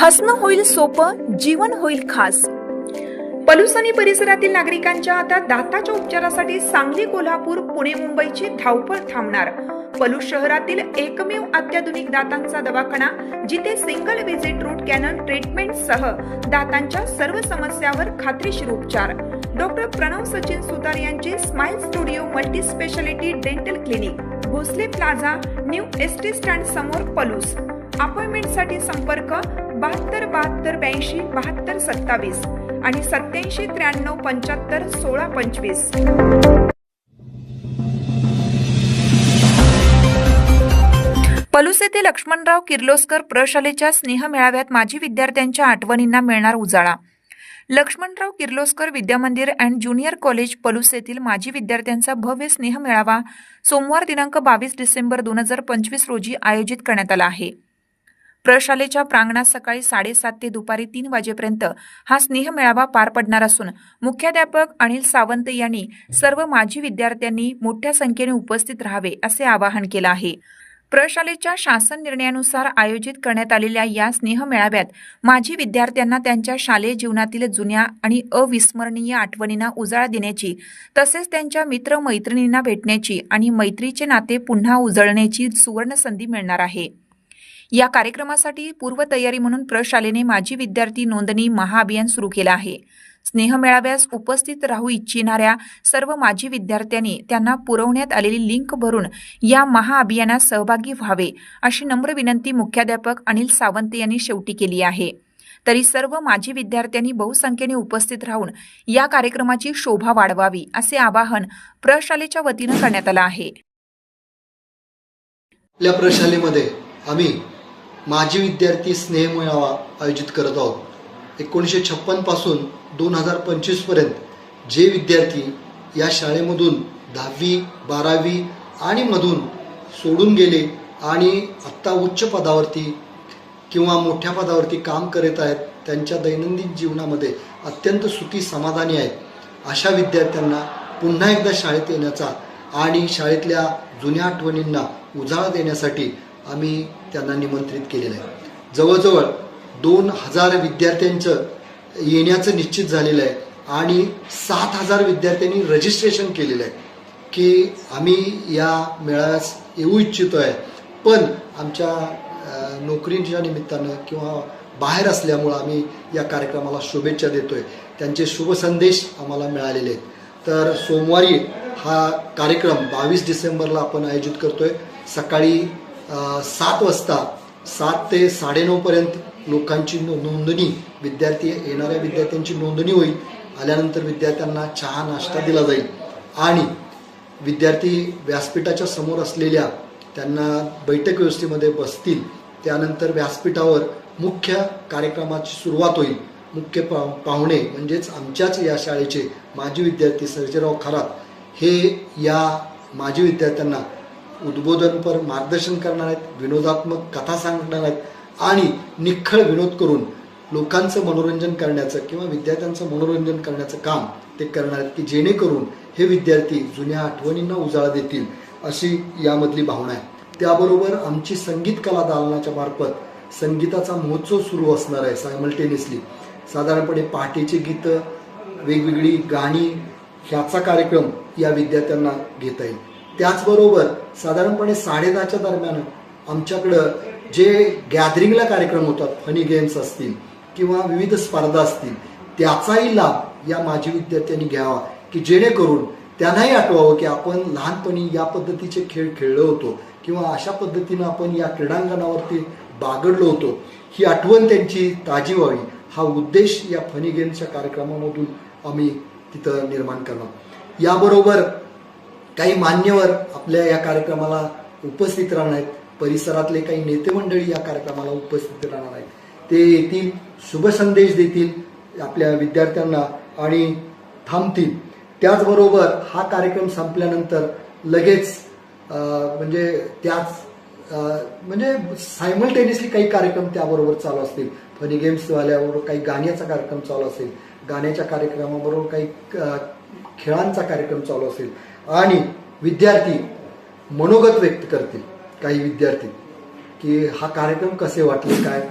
हसणं होईल सोपं, जीवन होईल खास। पलूस आणि परिसरातील नागरिकांच्या आता दाताच्या उपचारासाठी सांगली, कोल्हापूर, पुणे, मुंबईची धावपळ थांबणार। पलूस शहरातील एकमेव अत्याधुनिक दातांचा दवाखाना, जिथे single visit root canal treatment सह दातांच्या सर्व समस्यावर खात्रीशीर उपचार। डॉक्टर प्रणव सचिन सुतार यांचे smile studio multi speciality dental clinic, Bhosale plaza, new ST stand समोर, पलूस। अपॉइंटमेंटसाठी संपर्क 72 72 82 72 27 आणि 87 93 75 16 25। पलूस येथे लक्ष्मणराव किर्लोस्कर प्रशालेच्या स्नेह मेळाव्यात माजी विद्यार्थ्यांच्या आठवणींना मिळणार उजाळा। लक्ष्मणराव किर्लोस्कर विद्यामंदिर अँड ज्युनियर कॉलेज पलूस येथील माजी विद्यार्थ्यांचा भव्य स्नेह मेळावा सोमवार दिनांक 22 डिसेंबर 2025 रोजी आयोजित करण्यात आला आहे। प्रशालेच्या प्रांगणात सकाळी 7:30 ते दुपारी 3 वाजेपर्यंत हा स्नेह मेळावा पार पडणार असून मुख्याध्यापक अनिल सावंत यांनी सर्व माजी विद्यार्थ्यांनी मोठ्या संख्येने उपस्थित राहावे असे आवाहन केले आहे। प्रशालेच्या शासन निर्णयानुसार आयोजित करण्यात आलेल्या या स्नेह मेळाव्यात माजी विद्यार्थ्यांना त्यांच्या शालेय जीवनातील जुन्या आणि अविस्मरणीय आठवणींना उजाळा देण्याची, तसेच त्यांच्या मित्र मैत्रिणींना भेटण्याची आणि मैत्रीचे नाते पुन्हा उजळण्याची सुवर्ण संधी मिळणार आहे। या कार्यक्रमासाठी पूर्वतयारी म्हणून प्रशालेने माजी विद्यार्थी नोंदणी महाअभियान सुरू केले आहे। स्नेह मेळाव्यास उपस्थित राहू इच्छिणाऱ्या सर्व माजी विद्यार्थ्यांनी त्यांना पुरवण्यात आलेली लिंक भरून या महाअभियानात सहभागी व्हावे अशी नम्र विनंती मुख्याध्यापक अनिल सावंत यांनी शेवटी केली आहे। तरी सर्व माजी विद्यार्थ्यांनी बहुसंख्येने उपस्थित राहून या कार्यक्रमाची शोभा वाढवावी असे आवाहन प्रशालेच्या वतीने करण्यात आले आहे। आपल्या प्रशालेमध्ये आम्ही माजी विद्यार्थी स्नेह मेळावा आयोजित करत आहोत। 1956 पासून 2025 पर्यंत जे विद्यार्थी या शाळेमधून 10वी 12वी आणि मधून सोडून गेले आणि आत्ता उच्च पदावरती किंवा मोठ्या पदावरती काम करत आहेत, त्यांच्या दैनंदिन जीवनामध्ये अत्यंत सुखी समाधानी आहेत, अशा विद्यार्थ्यांना पुन्हा एकदा शाळेत येण्याचा आणि शाळेतल्या जुन्या आठवणींना उजाळा देण्यासाठी आम्ही त्यांना निमंत्रित केलेलं आहे। जवळजवळ 2000 विद्यार्थ्यांचं येण्याचं निश्चित झालेलं आहे आणि 7000 विद्यार्थ्यांनी रजिस्ट्रेशन केलेलं आहे की आम्ही या मेळाव्यास येऊ इच्छितो आहे, पण आमच्या नोकरीच्या निमित्तानं किंवा बाहेर असल्यामुळं आम्ही या कार्यक्रमाला शुभेच्छा देतोय। त्यांचे शुभ संदेश आम्हाला मिळालेले आहेत। तर सोमवारी हा कार्यक्रम 22 डिसेंबरला आपण आयोजित करतोय। सकाळी 7 वाजता 7 ते 9:30 पर्यंत लोकांची नोंदणी, येणाऱ्या विद्यार्थ्यांची नोंदणी होईल। आल्यानंतर विद्यार्थ्यांना चहा नाश्ता दिला जाईल आणि विद्यार्थी व्यासपीठाच्या समोर असलेल्या त्यांना बैठक व्यवस्थेमध्ये बसतील। त्यानंतर व्यासपीठावर मुख्य कार्यक्रमाची सुरुवात होईल। मुख्य पाहुणे म्हणजेच आमच्याच या शाळेचे माजी विद्यार्थी सर्जेराव खरात हे या माजी विद्यार्थ्यांना उद्बोधनपर मार्गदर्शन करणार आहेत, विनोदात्मक कथा सांगणार आहेत आणि निखळ विनोद करून लोकांचं मनोरंजन करण्याचं किंवा विद्यार्थ्यांचं मनोरंजन करण्याचं काम ते करणार आहेत, की जेणेकरून हे विद्यार्थी जुन्या आठवणींना उजाळा देतील अशी यामधली भावना आहे। त्याबरोबर आमची संगीत कला दालनाच्या मार्फत संगीताचा महोत्सव सुरू असणार आहे सायमल्टेनियसली। साधारणपणे पहाटेची गीतं, वेगवेगळी गाणी ह्याचा कार्यक्रम या विद्यार्थ्यांना घेता येईल। त्याचबरोबर साधारणपणे 10:30च्या दरम्यान आमच्याकडं जे गॅदरिंगला कार्यक्रम होतात, फनी गेम्स असतील किंवा विविध स्पर्धा असतील, त्याचाही लाभ या माजी विद्यार्थ्यांनी घ्यावा, की जेणेकरून त्यांनाही आठवावं की आपण लहानपणी या पद्धतीचे खेळ खेळलो होतो किंवा अशा पद्धतीनं आपण या क्रीडांगणावरती बागडलो होतो, ही आठवण त्यांची ताजी व्हावी, हा उद्देश या फनी गेम्सच्या कार्यक्रमामधून आम्ही तिथं निर्माण करणार। याबरोबर काही मान्यवर आपल्या या कार्यक्रमाला उपस्थित राहणार आहेत, परिसरातले काही नेते मंडळी या कार्यक्रमाला उपस्थित राहणार आहेत। ते येतील, शुभ संदेश देतील आपल्या विद्यार्थ्यांना आणि थांबतील। त्याचबरोबर हा कार्यक्रम संपल्यानंतर लगेच म्हणजे सायमल्टेनियसली काही कार्यक्रम त्याबरोबर चालू असतील। फनी गेम्स झाल्याबरोबर काही गाण्याचा कार्यक्रम चालू असेल, गाण्याच्या कार्यक्रमाबरोबर काही खेळांचा कार्यक्रम चालू असेल आणि विद्यार्थी मनोगत व्यक्त करतील, काही विद्यार्थी, की हा कार्यक्रम कसे वाटले, काय